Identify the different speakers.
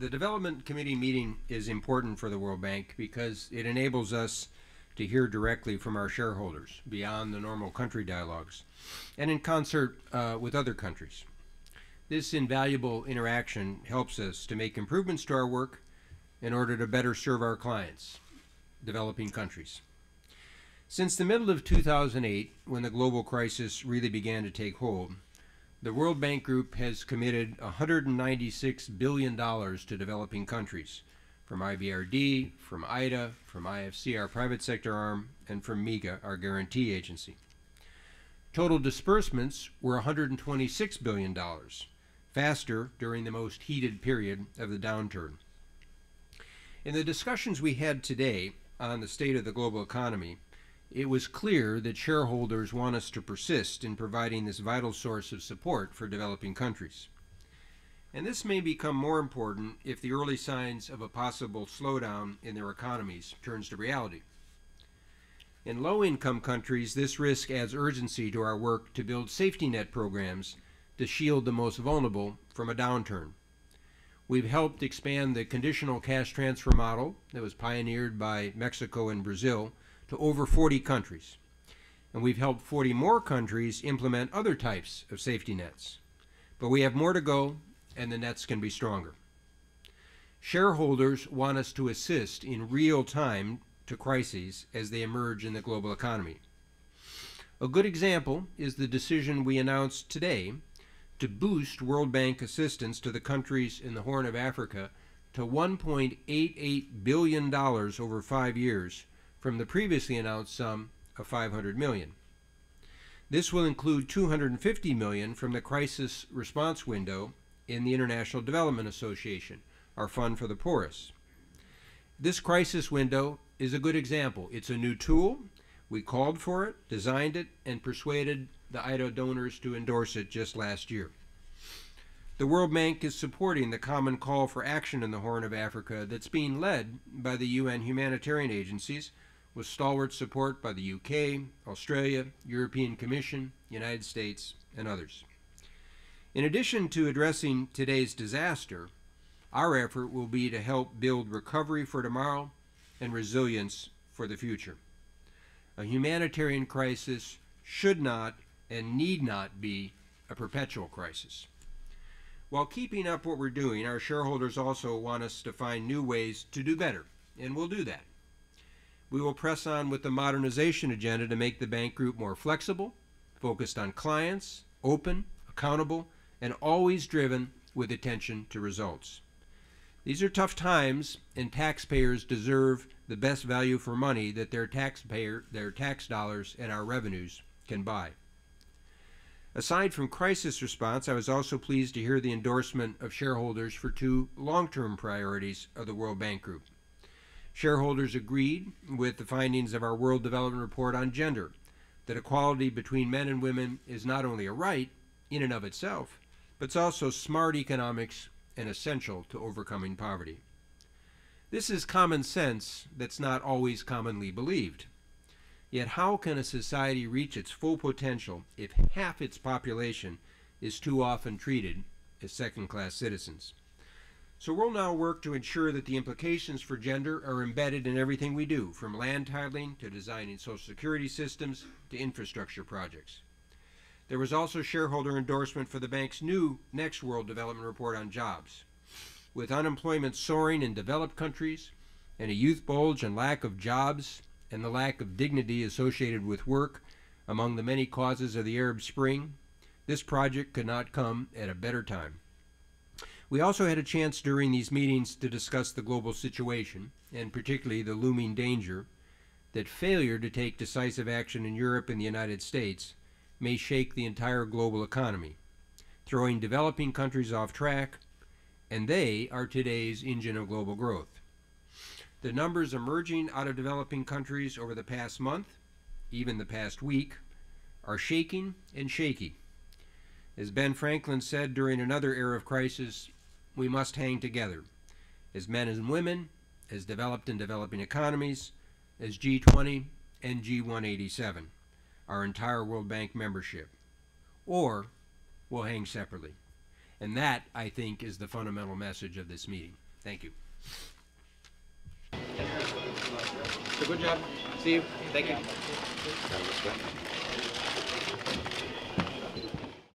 Speaker 1: The Development Committee meeting is important for the World Bank because it enables us to hear directly from our shareholders beyond the normal country dialogues and in concert with other countries. This invaluable interaction helps us to make improvements to our work in order to better serve our clients, developing countries. Since the middle of 2008, when the global crisis really began to take hold, the World Bank Group has committed $196 billion to developing countries, from IBRD, from IDA, from IFC, our private sector arm, and from MIGA, our guarantee agency. Total disbursements were $126 billion, faster during the most heated period of the downturn. In the discussions we had today on the state of the global economy, it was clear that shareholders want us to persist in providing this vital source of support for developing countries. And this may become more important if the early signs of a possible slowdown in their economies turns to reality. In low-income countries, this risk adds urgency to our work to build safety net programs to shield the most vulnerable from a downturn. We've helped expand the conditional cash transfer model that was pioneered by Mexico and Brazil to over 40 countries. And we've helped 40 more countries implement other types of safety nets. But we have more to go, and the nets can be stronger. Shareholders want us to assist in real time to crises as they emerge in the global economy. A good example is the decision we announced today to boost World Bank assistance to the countries in the Horn of Africa to $1.88 billion over 5 years, from the previously announced sum of $500 million. This will include $250 million from the crisis response window in the International Development Association, our fund for the poorest. This crisis window is a good example. It's a new tool. We called for it, designed it, and persuaded the IDA donors to endorse it just last year. The World Bank is supporting the common call for action in the Horn of Africa that's being led by the UN humanitarian agencies, with stalwart support by the UK, Australia, European Commission, United States, and others. In addition to addressing today's disaster, our effort will be to help build recovery for tomorrow and resilience for the future. A humanitarian crisis should not and need not be a perpetual crisis. While keeping up what we're doing, our shareholders also want us to find new ways to do better, and we'll do that. We will press on with the modernization agenda to make the bank group more flexible, focused on clients, open, accountable, and always driven with attention to results. These are tough times, and taxpayers deserve the best value for money that their tax dollars and our revenues can buy. Aside from crisis response, I was also pleased to hear the endorsement of shareholders for two long-term priorities of the World Bank Group. Shareholders agreed with the findings of our World Development Report on gender, that equality between men and women is not only a right in and of itself, but it's also smart economics and essential to overcoming poverty. This is common sense that's not always commonly believed. Yet how can a society reach its full potential if half its population is too often treated as second-class citizens? So we'll now work to ensure that the implications for gender are embedded in everything we do, from land titling to designing social security systems to infrastructure projects. There was also shareholder endorsement for the bank's new next World Development Report on jobs. With unemployment soaring in developed countries and a youth bulge and lack of jobs and the lack of dignity associated with work among the many causes of the Arab Spring, this project could not come at a better time. We also had a chance during these meetings to discuss the global situation, and particularly the looming danger that failure to take decisive action in Europe and the United States may shake the entire global economy, throwing developing countries off track, and they are today's engine of global growth. The numbers emerging out of developing countries over the past month, even the past week, are shaking and shaky. As Ben Franklin said during another era of crisis, we must hang together, as men and women, as developed and developing economies, as G20 and G187, our entire World Bank membership, or we'll hang separately. And that, I think, is the fundamental message of this meeting. Thank you. So good job. See you. Thank you.